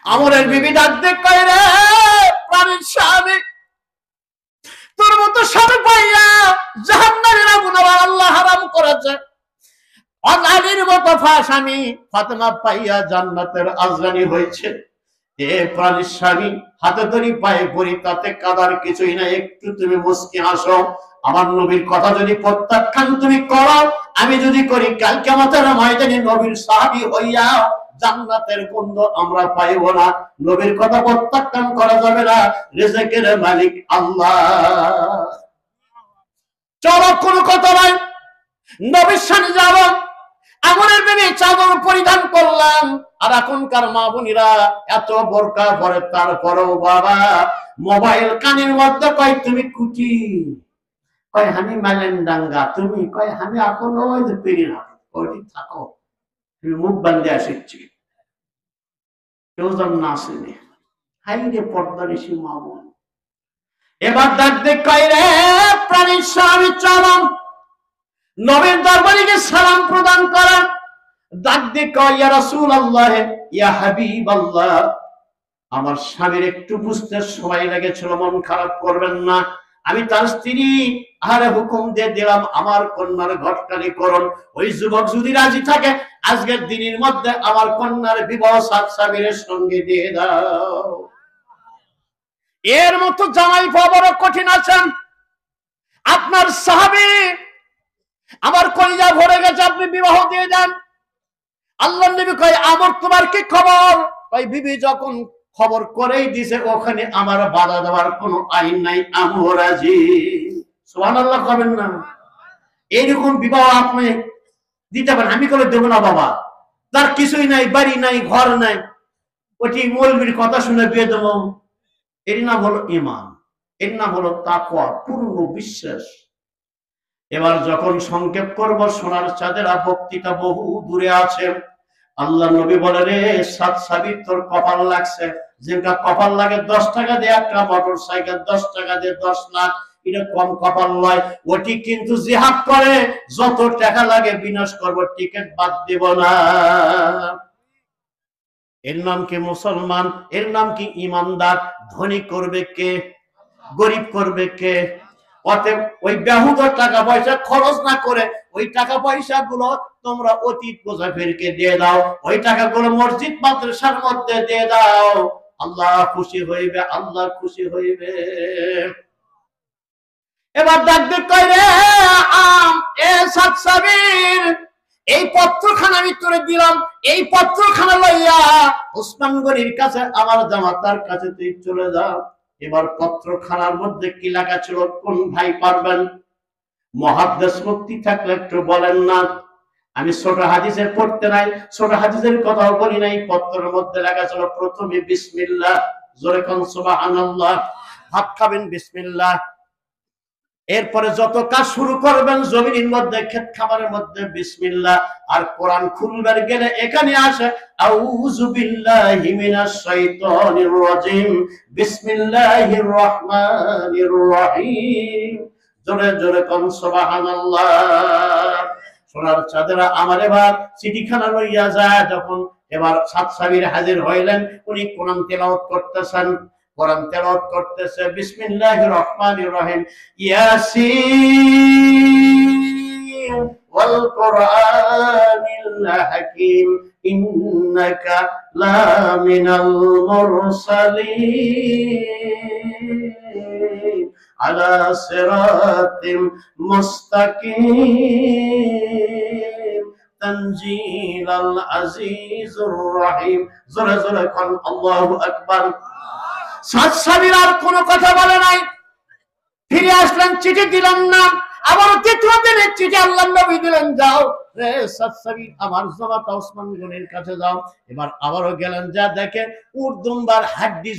আমরের বিবি ডাক দিয়ে কয়, রে প্রাণের স্বামী, তোর মতো স্বামী পাইয়া জাহান্নামের আগুন আবার আল্লাহ হারাম করেছে। আজরাইলের মতো স্বামী ফাতেমা পাইয়া জান্নাতের আজরানি হয়েছে। এ প্রাণের স্বামী, হাতে ধরি পায়ে পড়ি, তাতে কাদার কিছুই না, একটু তুমি মুস্কি হাসো। আমার নবীর কথা যদি প্রত্যাখ্যান তুমি করো, আমি যদি করি, কাল কিয়ামতের ময়দানে নবীর সাহাবী হইয়া জান্নাতের গন্ধ আমরা পাইব না। নবীর কথা প্রত্যাখ্যান করা যাবে না, রিজিকের মালিক আল্লাহ। চলো, কোনো কথা নাই, নবীর সামনে যাব। আমরের বিবি চাদর পরিধান করলাম, আর এখনকার মা বোনেরা এত বোরকা পরে, তারপরেও বাবা মোবাইল কানের মধ্যে, কয় তুমি কুটি, কয় আমি মালেন্ডাঙ্গা, তুমি কয় আমি এখনো ওই যে পেরি না, ওইটি থাকো, তুমি মুখ বান্ধে আসছি, কেউ যেন না আসেনি। হাই রে পর্দানিশী মা বোন, এবার ডাক দেখ, কয় রে প্রাণীর স্বামী, চলম নবীর দরবারে গিয়ে সালাম প্রদান করেন। ডাক দিয়ে কয়, ইয়া রাসূলুল্লাহ, ইয়া হাবিবাল্লাহ, আমার স্বামীর একটু বুঝতে সময় লেগেছিল, মন খারাপ করবেন না, আমি তার স্ত্রী, আরে হুকুম দিয়ে দিলাম আমার কন্যার ঘটকালি করুন। ওই যুবক যদি রাজি থাকে, আজকের দিনের মধ্যে আমার কন্যার বিবাহ সাবিরের সঙ্গে দিয়ে দাও। এর মতো জামাই পাওয়া বড় কঠিন আছেন। আপনার সাহাবী, আমার কলিজা ভরে গেছে, আপনি বিবাহ দিয়ে দেন। আল্লাহর নবী কয়, আমর তোমার কি খবর? কয়, বিবি যখন খবর করেই দিছে, ওখানে আমার বাধা দেওয়ার কোনো আইন নাই, আমি রাজি। সুবহানাল্লাহ করবেন না? এইরকম বিবাহ আপনি দিতে পারেন, আমি করে দেবো না বাবা, তার কিছুই নাই, বাড়ি নাই, ঘর নাই, ওটি মৌলবীর কথা শুনে বিয়ে দেবো, এর নাম হলো ঈমান, এর নাম হলো তাকওয়া, পূর্ণ বিশ্বাস। এবার যখন সংক্ষেপ করব, সোনার চাঁদের বক্তৃতা বহু দূরে আছে। আল্লাহ নবী বলে, রে সাত সাবির তোর কপাল লাগছে, যেটা কপাল লাগে 10 টাকা দিয়ে একটা মোটর সাইকেল, 10 টাকা দিয়ে 10 লাখ, এটা কম কপাল নয়। ওটি কিন্তু জিহাদ করে, যত টাকা লাগে বিনাশ করব, টিকিট বাদ দেব না। এর নাম কি মুসলমান, এর নাম কি ইমানদার। ধনী করবে কে, গরিব করবে কে? অতএব ওই বেহুদা টাকা পয়সা খরচ না করে ওই টাকা পয়সা গুলো তোমরা অতীত মুসাফিরকে দিয়ে দাও, ওই টাকাগুলো মসজিদ মাদ্রাসার মধ্যে দিয়ে দাও, আল্লাহ খুশি হইবে, আল্লাহ খুশি হইবে। এবার ডাকবে, কই রে এ সাত সাবির, এই পত্রখানা আমি তোরে দিলাম, এই পত্রখানা লইয়া ওসমান গনির কাছে, আমার জামাতার কাছে তুই চলে যা। এবার পত্রখানার মধ্যে কি লেখা ছিল, কোন ভাই পারবেন? মুহাদ্দিস মুফতি থাকলে একটু বলেন না। আমি ছোট হাদিসের পড়তে নাই, ছোট হাদিসের কথাও বলি নাই। পত্রের মধ্যে লেখা ছিল প্রথমে বিসমিল্লাহ, জোরে কোন সুবহানাল্লাহ। ভাত খাবেন বিসমিল্লাহ, এরপরে যত কাজ শুরু করবেন জমিনের মধ্যে, ক্ষেত খামারের মধ্যে বিসমিল্লাহ। আর কোরআন খুলবার গেলে এখানে আসে আউযু বিল্লাহি মিনাশ শাইতানির রাজিম, বিসমিল্লাহির রহমানির রহিম। জোরে জোরে কোন সুবহানাল্লাহ। সোনার চাঁদেরা আমার এবার চিঠিখানা লইয়া যায় যখন, এবার সাত সাবির হাজির হইলেন। উনি কোরআন তেলাওয়াত করতেছেন, কোরআন তেলাওয়াত করতেছে, বিসমিল্লাহির রহমানির রহিম, ইয়াসিন ওয়াল কুরআনিল হাকীম ইন্নাকা লামিনাল মুরসালিন আলা সিরাতিম মুস্তাকিম তানজিলাল আজিজুর রহিম। জোরে জোরে কোন আল্লাহু আকবার। সাত সাবির আর কোনো কথা বলে নাই, ফিরে আসলেন, চিঠি দিলাম না। আবার দ্বিতীয় দিনের চিঠি আল্লাহর নবী দিলেন, যাও রে সাত সাবির, আমার জামাতা ওসমান গনির কাছে যাও। এবার আবারও গেলেন, যা দেখে উট দুম্বার হাড্ডি